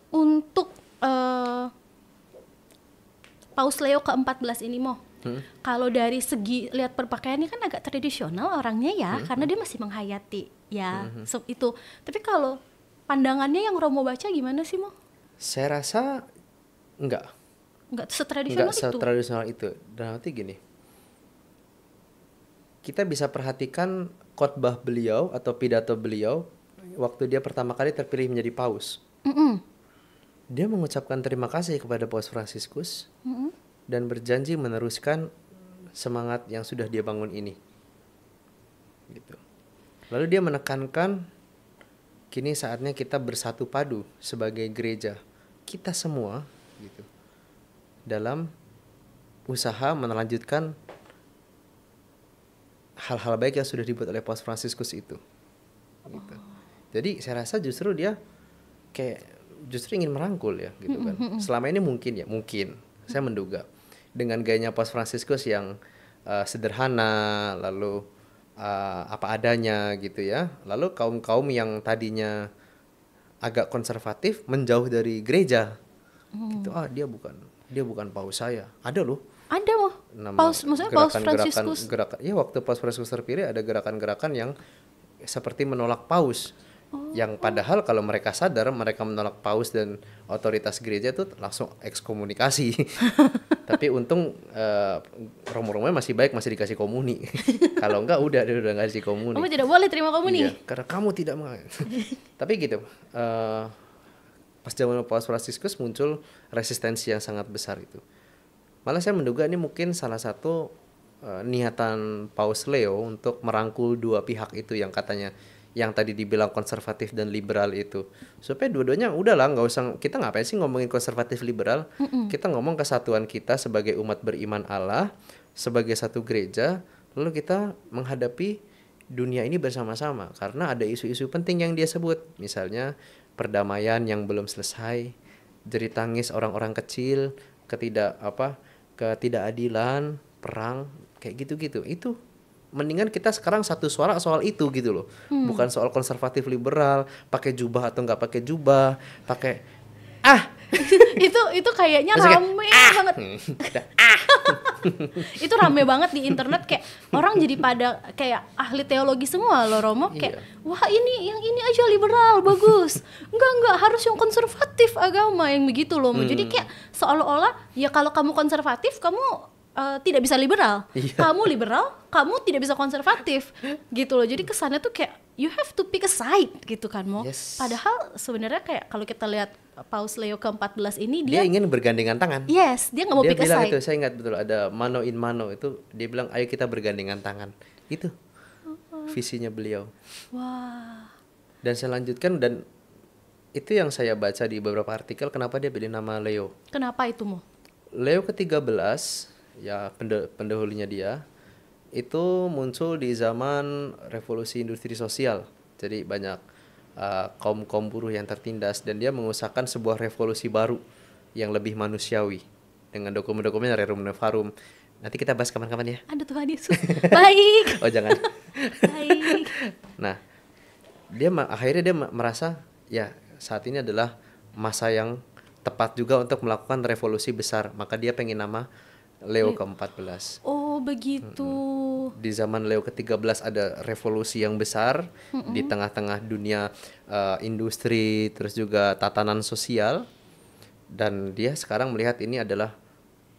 untuk Paus Leo ke-14 ini, Mo, kalau dari segi lihat perpakaiannya kan agak tradisional orangnya ya, karena dia masih menghayati ya itu. Tapi kalau pandangannya yang Romo baca gimana sih, Mo? Saya rasa enggak setradisional itu. Dan nanti gini, kita bisa perhatikan khotbah beliau atau pidato beliau waktu dia pertama kali terpilih menjadi paus. Dia mengucapkan terima kasih kepada Paus Fransiskus dan berjanji meneruskan semangat yang sudah dia bangun ini. Gitu. Lalu dia menekankan kini saatnya kita bersatu padu sebagai gereja, kita semua gitu, dalam usaha melanjutkan hal-hal baik yang sudah dibuat oleh Paus Fransiskus itu. Gitu. Jadi saya rasa justru dia kayak justru ingin merangkul ya gitu kan. Selama ini mungkin saya menduga dengan gayanya Paus Fransiskus yang sederhana, lalu apa adanya gitu ya. Lalu kaum-kaum yang tadinya agak konservatif menjauh dari gereja. Gitu. Dia bukan paus saya. Ada loh. Ada loh. Paus, maksudnya Paus Fransiskus. Ya waktu Paus Fransiskus terpilih ada gerakan-gerakan yang seperti menolak paus. Yang padahal kalau mereka sadar mereka menolak paus dan otoritas gereja itu langsung ekskomunikasi. Tapi untung romo-romonya masih baik, masih dikasih komuni. Kalau enggak udah enggak dikasih komuni. Kamu tidak boleh terima komuni. Iya, karena kamu tidak mau. Tapi gitu. Pas zaman Paus Fransiskus muncul resistensi yang sangat besar itu. Malah saya menduga ini mungkin salah satu niatan Paus Leo untuk merangkul dua pihak itu yang katanya yang tadi dibilang konservatif dan liberal itu, supaya dua-duanya udahlah nggak usah, kita ngapain sih ngomongin konservatif liberal, kita ngomong kesatuan kita sebagai umat beriman Allah, sebagai satu gereja, lalu kita menghadapi dunia ini bersama-sama karena ada isu-isu penting yang dia sebut, misalnya perdamaian yang belum selesai, jerit tangis orang-orang kecil, ketidakadilan, perang, kayak gitu-gitu. Itu mendingan kita sekarang satu suara soal itu gitu loh. Bukan soal konservatif liberal, pakai jubah atau nggak pakai jubah, pakai itu kayaknya rame banget. Itu rame banget di internet, kayak orang jadi pada kayak ahli teologi semua loh Romo, kayak wah ini yang ini aja liberal bagus, enggak harus yang konservatif agama yang begitu loh. Jadi kayak seolah-olah ya kalau kamu konservatif kamu tidak bisa liberal, kamu liberal, kamu tidak bisa konservatif, gitu loh. Jadi kesannya tuh kayak you have to pick a side gitu kan Mo. Padahal sebenarnya kayak kalau kita lihat Paus Leo ke-14 ini dia ingin bergandengan tangan. Yes, dia nggak mau pick a side. Dia bilang itu, saya ingat betul ada mano in mano itu, dia bilang ayo kita bergandengan tangan. Itu visinya beliau. Wah. Dan saya lanjutkan, dan itu yang saya baca di beberapa artikel kenapa dia pilih nama Leo. Kenapa itu Mo? Leo ke-13 ya pendahulunya dia itu muncul di zaman revolusi industri sosial. Jadi banyak kaum buruh yang tertindas dan dia mengusahakan sebuah revolusi baru yang lebih manusiawi dengan dokumen-dokumen Rerum Novarum. Nanti kita bahas kapan-kapan ya. Aduh Tuhan Yesus. Baik. Oh jangan. Baik. Nah, akhirnya dia merasa ya saat ini adalah masa yang tepat juga untuk melakukan revolusi besar. Maka dia pengen nama Leo ke-14. Oh begitu. Di zaman Leo ke-13 ada revolusi yang besar di tengah-tengah dunia industri, terus juga tatanan sosial. Dan dia sekarang melihat ini adalah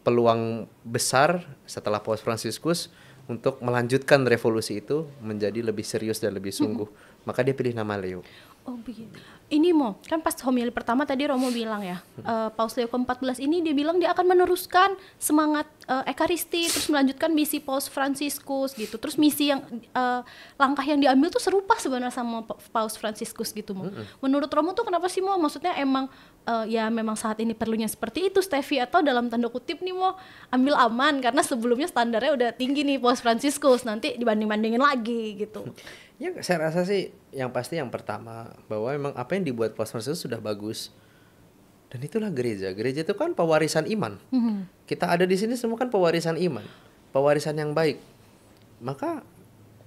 peluang besar setelah Paus Fransiskus untuk melanjutkan revolusi itu menjadi lebih serius dan lebih sungguh. Maka dia pilih nama Leo. Oh begitu. Ini Mo, kan pas homili pertama tadi Romo bilang ya, Paus Leo ke-14 ini dia bilang dia akan meneruskan semangat ekaristi, terus melanjutkan misi Paus Fransiskus gitu. Terus misi yang langkah yang diambil tuh serupa sebenarnya sama Paus Fransiskus gitu Mo. Menurut Romo tuh kenapa sih Mo? Maksudnya emang ya memang saat ini perlunya seperti itu Steffi, atau dalam tanda kutip nih Mo, ambil aman karena sebelumnya standarnya udah tinggi nih Paus Fransiskus, nanti dibanding-bandingin lagi gitu. Ya saya rasa sih yang pasti yang pertama bahwa memang apa yang dibuat Paus Fransiskus sudah bagus. Dan itulah gereja. Gereja itu kan pewarisan iman. Kita ada di sini semua kan pewarisan iman, pewarisan yang baik. Maka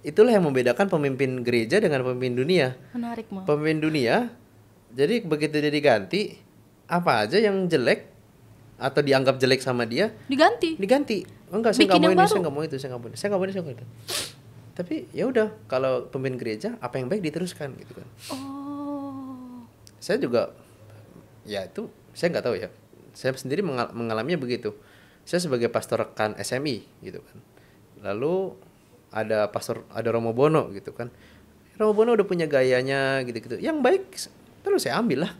itulah yang membedakan pemimpin gereja dengan pemimpin dunia. Menarik Mo. Pemimpin dunia, jadi begitu dia diganti, apa aja yang jelek atau dianggap jelek sama dia diganti. Oh, enggak, saya nggak mau ini, saya nggak mau itu, saya nggak mau itu. Tapi ya udah, kalau pemimpin gereja apa yang baik diteruskan gitu kan. Oh. Saya juga ya itu saya nggak tahu ya. Saya sendiri mengalaminya begitu. Saya sebagai pastor rekan SMI gitu kan. Lalu ada pastor, ada Romo Bono gitu kan. Romo Bono udah punya gayanya gitu-gitu. Yang baik terus saya ambil lah.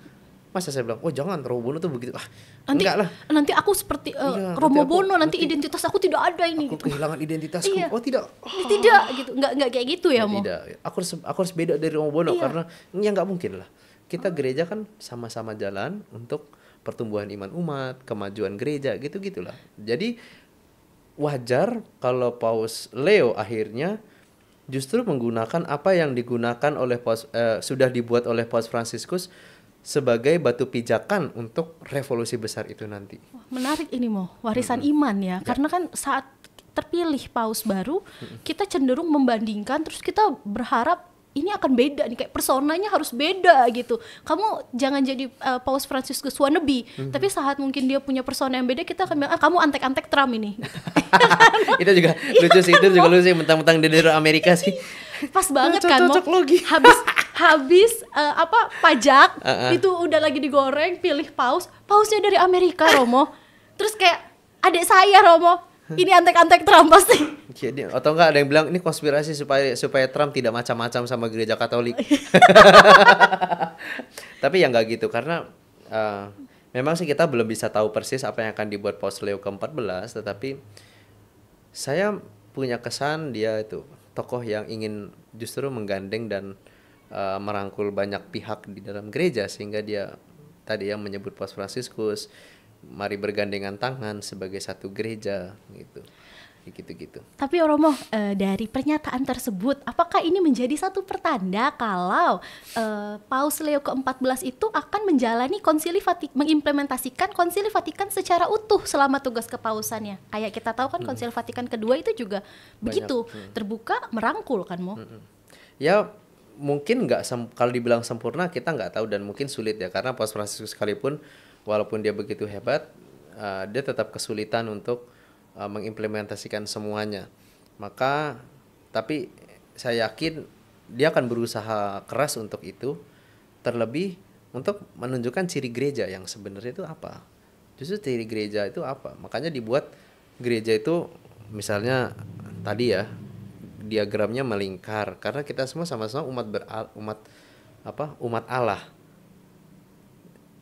Masa saya bilang, oh jangan Romo Bono tuh begitu. Enggak lah. Nanti aku seperti Iya, Romo Bono, nanti identitas aku tidak ada ini. Aku Gitu. kehilangan identitasku. Iya. Oh tidak. Tidak gitu, nggak kayak gitu ya Mo. Tidak. Aku harus beda dari Romo Bono Iya. karena ya nggak mungkin lah. Kita gereja kan sama-sama jalan untuk pertumbuhan iman umat, kemajuan gereja gitu-gitulah. Jadi wajar kalau Paus Leo akhirnya justru menggunakan apa yang digunakan oleh sudah dibuat oleh Paus Fransiskus sebagai batu pijakan untuk revolusi besar itu nanti. Wah, menarik ini Mo, warisan iman ya. Karena kan saat terpilih paus baru, kita cenderung membandingkan, terus kita berharap ini akan beda nih, kayak personanya harus beda gitu. Kamu jangan jadi Paus Fransiskus wannabe, tapi saat mungkin dia punya persona yang beda, kita akan bilang, kamu antek-antek Trump ini. Itu juga lucu sih, itu juga lucu sih, mentang-mentang dia dari Amerika sih. Pas banget kan Mo. Cocok logi. Habis pajak itu udah lagi digoreng, pilih pausnya dari Amerika Romo. Terus kayak adik saya Romo, ini antek-antek Trump pasti. Jadi, atau enggak ada yang bilang ini konspirasi supaya Trump tidak macam-macam sama gereja Katolik. Tapi ya nggak gitu karena memang sih kita belum bisa tahu persis apa yang akan dibuat Paus Leo ke-14, tetapi saya punya kesan dia itu tokoh yang ingin justru menggandeng dan merangkul banyak pihak di dalam gereja, sehingga dia tadi yang menyebut Paus Fransiskus, mari bergandengan tangan sebagai satu gereja gitu. Tapi Romo, dari pernyataan tersebut, apakah ini menjadi satu pertanda kalau Paus Leo ke-14 itu akan menjalani mengimplementasikan Konsili Vatikan secara utuh selama tugas kepausannya? Kayak kita tahu kan Konsili Vatikan kedua itu juga begitu, terbuka, merangkul kan Mo? Ya mungkin nggak kalau dibilang sempurna kita nggak tahu dan mungkin sulit ya, karena Paus Fransiskus sekalipun walaupun dia begitu hebat, dia tetap kesulitan untuk mengimplementasikan semuanya. Tapi saya yakin dia akan berusaha keras untuk itu, terlebih untuk menunjukkan ciri gereja yang sebenarnya itu apa. Justru ciri gereja itu apa? Makanya dibuat gereja itu misalnya tadi ya, diagramnya melingkar karena kita semua sama-sama umat Allah.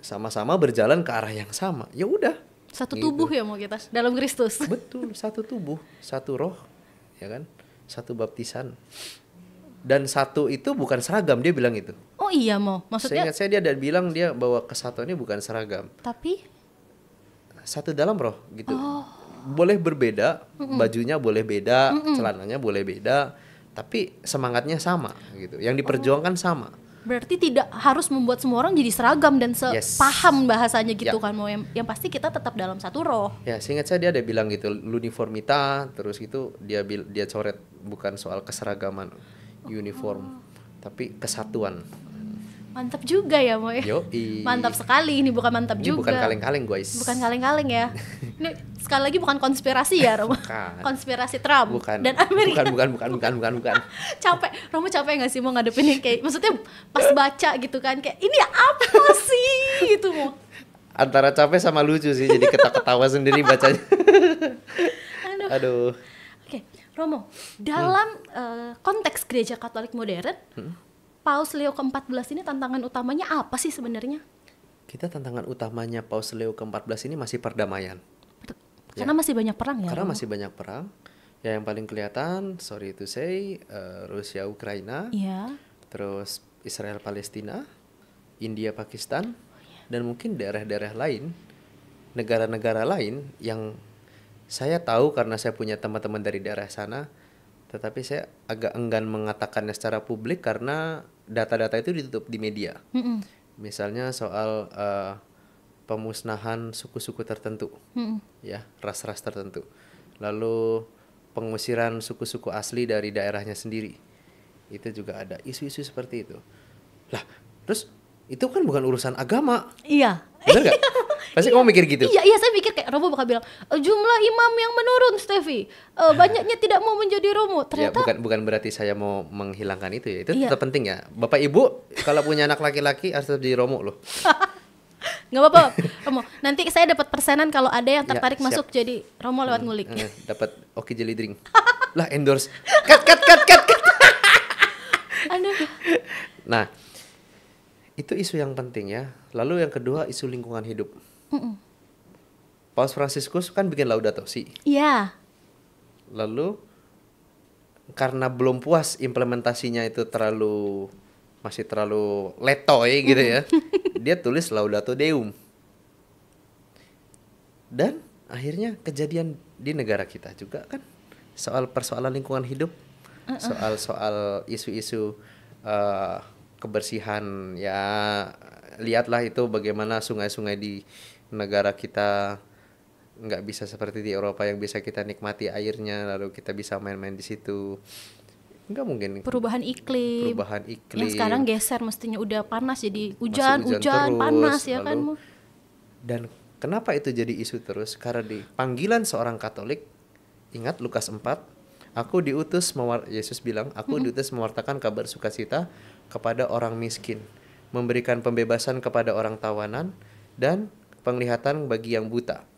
Sama-sama berjalan ke arah yang sama. Ya udah. Satu gitu. tubuh ya mau kita dalam Kristus. Betul, satu tubuh, satu roh, ya kan? Satu baptisan. Dan satu itu bukan seragam, dia bilang itu. Oh iya Mo, maksudnya Seingat saya dia ada bilang dia bahwa kesatuannya bukan seragam. tapi Satu dalam roh gitu. Boleh berbeda, bajunya boleh beda, celananya boleh beda, tapi semangatnya sama gitu. Yang diperjuangkan sama. berarti tidak harus membuat semua orang jadi seragam dan sepaham bahasanya gitu kan Mo. Yang pasti kita tetap dalam satu roh. Ya, seingat saya dia ada bilang gitu, uniformita, terus gitu dia coret bukan soal keseragaman uniform, tapi kesatuan. Mantap juga ya Mo ya. Yoi. Mantap sekali, ini bukan mantap Ini juga. bukan kaleng-kaleng guys. Bukan kaleng-kaleng ya. Ini sekali lagi bukan konspirasi ya Romo. Bukan. Konspirasi Trump Bukan. dan Amerika. Bukan. Capek, Romo capek gak sih mau ngadepin ini kayak, maksudnya pas baca gitu kan kayak ini apa sih gitu Mo. Antara capek sama lucu sih, jadi ketawa sendiri bacanya. Aduh. Oke, Romo, dalam konteks gereja Katolik modern, Paus Leo ke-14 ini tantangan utamanya apa sih sebenarnya? Tantangan utamanya Paus Leo ke-14 ini masih perdamaian. Karena masih banyak perang ya? Karena Romo? masih banyak perang. Ya yang paling kelihatan, sorry to say, Rusia Ukraina, terus Israel Palestina, India Pakistan, dan mungkin daerah-daerah lain, negara-negara lain yang saya tahu karena saya punya teman-teman dari daerah sana, tetapi saya agak enggan mengatakannya secara publik karena data-data itu ditutup di media. Misalnya soal pemusnahan suku-suku tertentu, ya, ras-ras tertentu. Lalu pengusiran suku-suku asli dari daerahnya sendiri. Itu juga ada isu-isu seperti itu. Lah, terus itu kan bukan urusan agama. Iya. Benar nggak? Pasti kamu mikir gitu. Iya, saya pikir kayak Romo bakal bilang jumlah imam yang menurun, Steffi. Banyaknya tidak mau menjadi Romo. Ternyata ya, bukan berarti saya mau menghilangkan itu ya. Itu tetap penting ya. Bapak Ibu kalau punya anak laki-laki harus tetap jadi Romo loh. Nggak apa-apa, Romo. Nanti saya dapat persenan kalau ada yang tertarik masuk jadi Romo lewat ngulik. Dapat Oki Jelly Drink. Lah endorse. Cut. Aduh. Nah, itu isu yang penting ya. Lalu yang kedua isu lingkungan hidup. Paus Fransiskus kan bikin Laudato Si. Iya. Lalu karena belum puas implementasinya itu masih terlalu letoy gitu ya. Dia tulis Laudato Deum. Dan akhirnya kejadian di negara kita juga kan soal persoalan lingkungan hidup, soal isu-isu kebersihan ya. Lihatlah itu bagaimana sungai-sungai di negara kita nggak bisa seperti di Eropa yang bisa kita nikmati airnya lalu kita bisa main-main di situ. Nggak mungkin. Perubahan iklim. Yang sekarang geser mestinya udah panas jadi hujan terus, panas ya kan. Dan kenapa itu jadi isu terus? Karena di panggilan seorang Katolik, ingat Lukas 4, Yesus bilang, aku diutus mewartakan kabar sukacita kepada orang miskin, memberikan pembebasan kepada orang tawanan dan penglihatan bagi yang buta.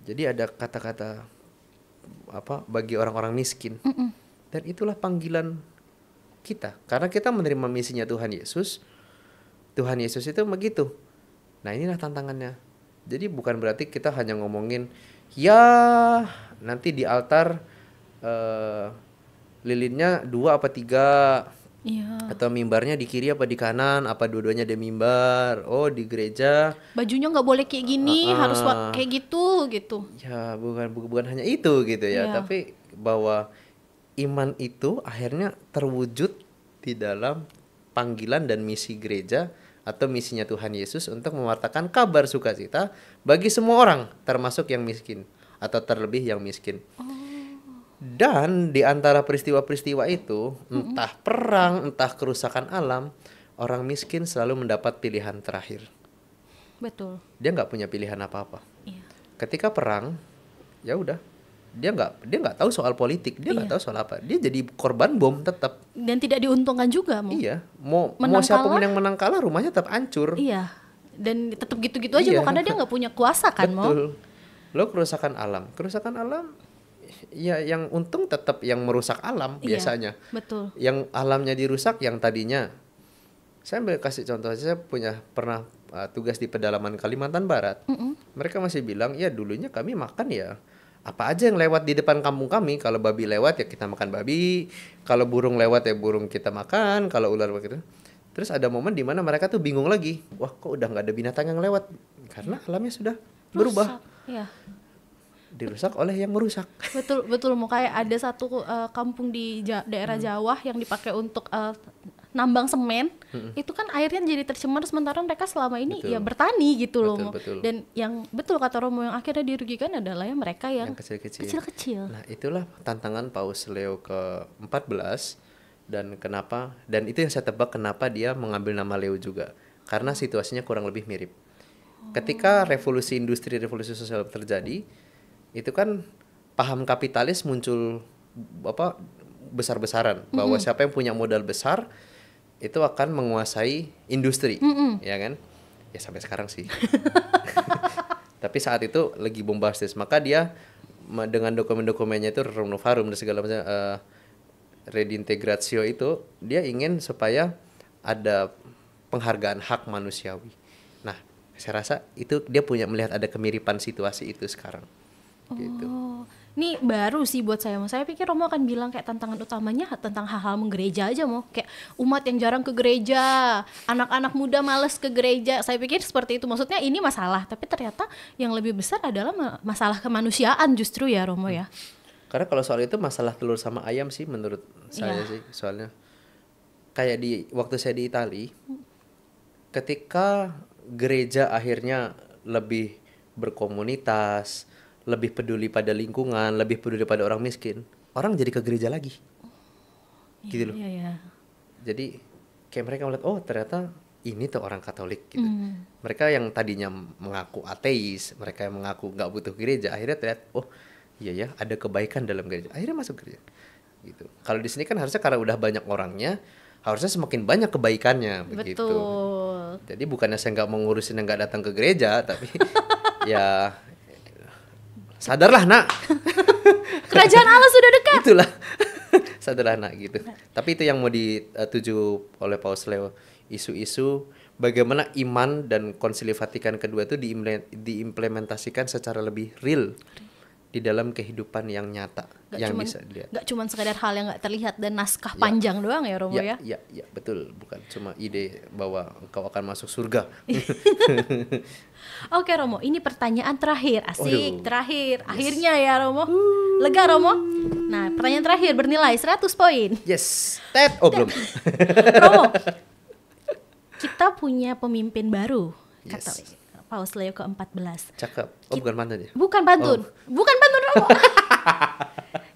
Jadi ada kata-kata bagi orang-orang miskin. Dan itulah panggilan kita. Karena kita menerima misinya Tuhan Yesus. Tuhan Yesus itu begitu. Nah, inilah tantangannya. Jadi bukan berarti kita hanya ngomongin ya nanti di altar lilinnya 2 apa 3. Iya. Atau mimbarnya di kiri apa di kanan, apa dua-duanya ada mimbar. Oh, di gereja bajunya nggak boleh kayak gini, harus kayak gitu. Ya, bukan hanya itu gitu ya, tapi bahwa iman itu akhirnya terwujud di dalam panggilan dan misi gereja atau misinya Tuhan Yesus untuk mewartakan kabar sukacita bagi semua orang, termasuk yang miskin atau terlebih yang miskin. Dan di antara peristiwa-peristiwa itu, entah perang, entah kerusakan alam, orang miskin selalu mendapat pilihan terakhir. Betul. Dia nggak punya pilihan apa-apa. Iya. Ketika perang, ya udah, dia nggak tahu soal politik, dia nggak tahu soal apa. Dia jadi korban bom tetap. Dan tidak diuntungkan juga, Iya, mau siapapun yang menang kalah, rumahnya tetap hancur. Iya. Dan tetap gitu-gitu aja, karena dia nggak punya kuasa kan, Betul. Lo kerusakan alam, ya yang untung tetap yang merusak alam biasanya. Betul. Yang alamnya dirusak, yang tadinya, saya ambil kasih contoh, saya pernah tugas di pedalaman Kalimantan Barat. Mereka masih bilang, ya dulunya kami makan ya apa aja yang lewat di depan kampung kami. Kalau babi lewat ya kita makan babi, kalau burung lewat ya burung kita makan, kalau ular begitu. Terus ada momen di mana mereka tuh bingung lagi, wah kok udah nggak ada binatang yang lewat karena alamnya sudah berubah. Iya. Dirusak oleh yang merusak. Betul mau kayak ada satu kampung di daerah Jawa yang dipakai untuk nambang semen. Itu kan airnya jadi tercemar, sementara mereka selama ini ya bertani gitu loh. Betul. Dan yang betul kata Romo, yang akhirnya dirugikan adalah yang mereka yang kecil-kecil. Nah, itulah tantangan Paus Leo ke-14 dan itu yang saya tebak kenapa dia mengambil nama Leo juga. Karena situasinya kurang lebih mirip. Ketika revolusi industri, revolusi sosial terjadi, itu kan paham kapitalis muncul besar-besaran, bahwa siapa yang punya modal besar itu akan menguasai industri, ya kan? Ya sampai sekarang sih. Tapi saat itu lagi bombastis, maka dia dengan dokumen-dokumennya itu Rerum Novarum dan segala macam redintegratio itu, dia ingin supaya ada penghargaan hak manusiawi. Nah, saya rasa itu dia melihat ada kemiripan situasi itu sekarang. Gitu. Ini baru sih buat saya. Saya pikir Romo akan bilang kayak tantangan utamanya tentang hal-hal menggereja aja, kayak umat yang jarang ke gereja, anak-anak muda males ke gereja. Saya pikir seperti itu, maksudnya ini masalah, tapi ternyata yang lebih besar adalah masalah kemanusiaan justru ya Romo ya. Karena kalau soal itu masalah telur sama ayam sih menurut saya sih, soalnya kayak waktu saya di Itali, ketika gereja akhirnya lebih berkomunitas, lebih peduli pada lingkungan, lebih peduli pada orang miskin, orang jadi ke gereja lagi. Gitu loh. Iya. Jadi kayak mereka melihat, oh ternyata ini tuh orang Katolik gitu. Mereka yang tadinya mengaku ateis, mereka yang mengaku nggak butuh gereja, akhirnya terlihat, oh iya ya ada kebaikan dalam gereja, akhirnya masuk gereja. Gitu. Kalau di sini kan harusnya karena udah banyak orangnya, harusnya semakin banyak kebaikannya. Begitu. Betul. Jadi bukannya saya nggak mengurusin yang nggak datang ke gereja, tapi ya sadarlah nak, Kerajaan Allah sudah dekat. Itulah sederhana gitu. Tapi itu yang mau dituju oleh Paus Leo, isu-isu bagaimana iman dan Konsili Vatikan kedua itu diimplementasikan secara lebih real di dalam kehidupan yang nyata, yang bisa dilihat. Gak cuma sekadar hal yang gak terlihat dan naskah panjang doang ya Romo ya? Ya, betul. Bukan cuma ide bahwa engkau akan masuk surga. Oke Romo, ini pertanyaan terakhir. Asik, terakhir. Akhirnya ya Romo. Lega Romo? Nah, pertanyaan terakhir bernilai 100 poin. Yes. Belum. Romo, kita punya pemimpin baru, Katolik. Paus Leo ke-14. Cakep. Bukan pantun ya? Bukan pantun. Bukan pantun Romo.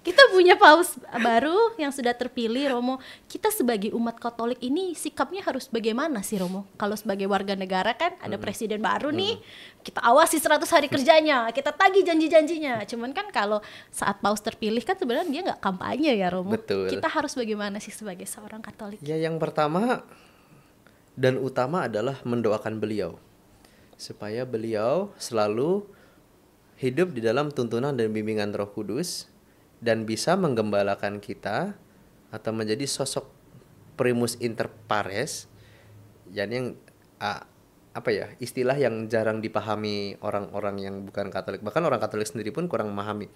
Kita punya paus baru yang sudah terpilih Romo. Kita sebagai umat Katolik ini sikapnya harus bagaimana sih Romo? Kalau sebagai warga negara kan ada presiden baru nih. Kita awasi 100 hari kerjanya, kita tagih janji-janjinya. Cuman kan kalau saat paus terpilih kan sebenarnya dia nggak kampanye ya Romo. Betul. Kita harus bagaimana sih sebagai seorang Katolik? Ya, yang pertama dan utama adalah mendoakan beliau supaya beliau selalu hidup di dalam tuntunan dan bimbingan Roh Kudus dan bisa menggembalakan kita atau menjadi sosok primus inter pares, yang istilah yang jarang dipahami orang-orang yang bukan Katolik, bahkan orang Katolik sendiri pun kurang memahami.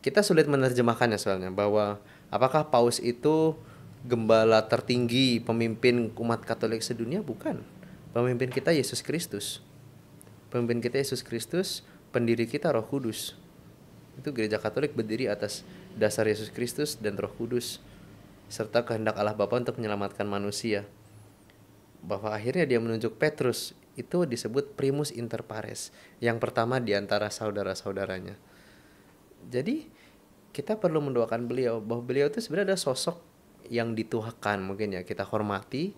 Kita sulit menerjemahkannya soalnya, bahwa apakah paus itu gembala tertinggi, pemimpin umat Katolik sedunia? Bukan. Pemimpin kita Yesus Kristus. Pemimpin kita Yesus Kristus, pendiri kita Roh Kudus. Itu gereja Katolik berdiri atas dasar Yesus Kristus dan Roh Kudus serta kehendak Allah Bapa untuk menyelamatkan manusia. Bahwa akhirnya dia menunjuk Petrus, itu disebut primus inter pares, yang pertama di antara saudara-saudaranya. Jadi kita perlu mendoakan beliau, bahwa beliau itu sebenarnya ada sosok yang dituakan, mungkin ya kita hormati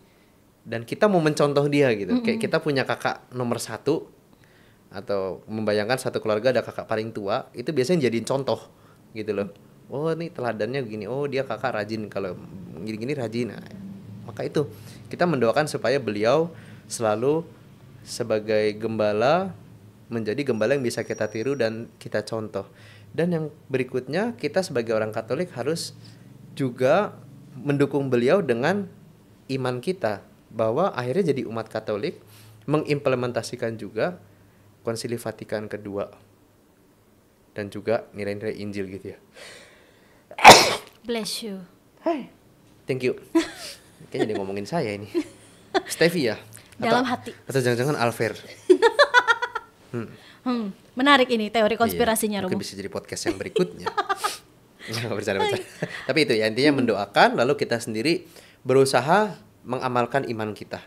dan kita mau mencontoh dia gitu. Kayak kita punya kakak nomor 1, atau membayangkan satu keluarga ada kakak paling tua, itu biasanya jadiin contoh gitu loh. Oh nih teladannya gini, oh dia kakak rajin, kalau gini-gini rajin. Nah, maka itu kita mendoakan supaya beliau selalu sebagai gembala menjadi gembala yang bisa kita tiru dan kita contoh. Dan yang berikutnya, kita sebagai orang Katolik harus juga mendukung beliau dengan iman kita, bahwa akhirnya jadi umat Katolik mengimplementasikan juga Konsili Vatikan kedua dan juga nilai-nilai Injil gitu ya. Bless you. Hai. Thank you. Kayaknya dia ngomongin saya ini. Steffi ya? Dalam hati. Atau jangan-jangan Alfer. Menarik ini teori konspirasinya Romo. Mungkin bisa jadi podcast yang berikutnya. Bercanda. Tapi itu ya, intinya mendoakan, lalu kita sendiri berusaha mengamalkan iman kita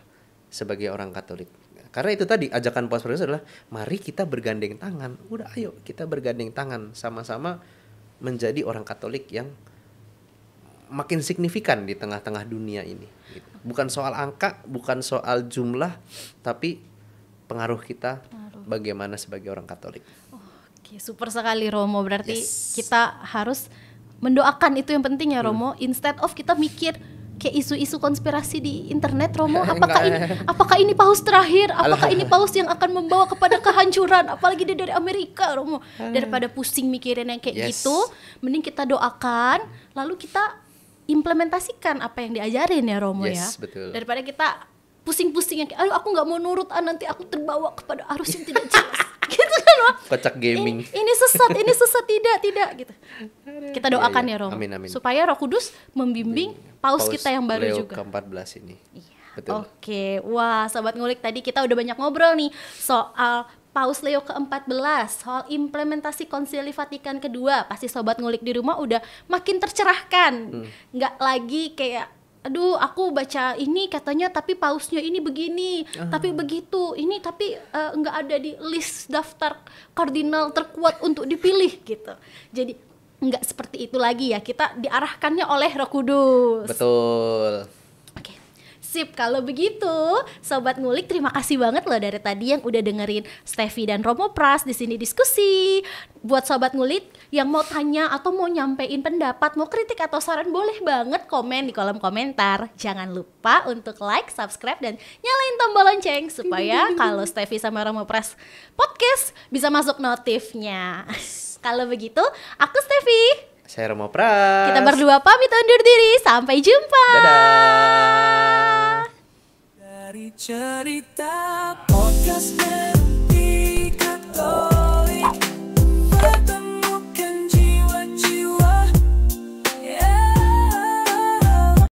sebagai orang Katolik. Karena itu tadi ajakan Paus Fransiskus adalah mari kita bergandeng tangan. Udah ayo kita bergandeng tangan sama-sama menjadi orang Katolik yang makin signifikan di tengah-tengah dunia ini. Bukan soal angka, bukan soal jumlah, tapi pengaruh kita bagaimana sebagai orang Katolik. Oke, super sekali Romo. Berarti kita harus mendoakan, itu yang penting ya Romo. Instead of kita mikir kayak isu-isu konspirasi di internet Romo, apakah ini paus terakhir, apakah ini paus yang akan membawa kepada kehancuran, apalagi dia dari Amerika Romo. Daripada pusing mikirin yang kayak gitu, mending kita doakan lalu kita implementasikan apa yang diajarin ya Romo ya. Betul. Daripada kita pusing-pusing yang kayak aduh aku nggak mau nurut, nanti aku terbawa kepada arus yang tidak jelas. Gitu kan Romo. Kocak gaming. Ini sesat tidak gitu. Kita doakan ya Romo. Amin. Supaya Roh Kudus membimbing paus kita yang baru Leo juga. ke-14 ini. Iya. Betul. Oke, wah Sobat Ngulik, tadi kita udah banyak ngobrol nih soal Paus Leo ke-14, soal implementasi Konsili Vatikan kedua. Pasti Sobat Ngulik di rumah udah makin tercerahkan. Nggak lagi kayak aduh aku baca ini katanya tapi pausnya ini begini, tapi begitu, ini tapi nggak ada di list daftar kardinal terkuat untuk dipilih gitu. Jadi nggak seperti itu lagi ya, kita diarahkannya oleh Roh Kudus. Betul. Oke, sip. Kalau begitu, Sobat Ngulik, terima kasih banget loh dari tadi yang udah dengerin Steffi dan Romo Pras di sini diskusi. Buat Sobat Ngulik yang mau tanya atau mau nyampein pendapat, mau kritik atau saran, boleh banget komen di kolom komentar. Jangan lupa untuk like, subscribe, dan nyalain tombol lonceng supaya kalau Steffi sama Romo Pras podcast bisa masuk notifnya. Kalau begitu, aku Steffi. Saya Romo Pras. Kita berdua pamit undur diri. Sampai jumpa. Dadah. Dari cerita podcast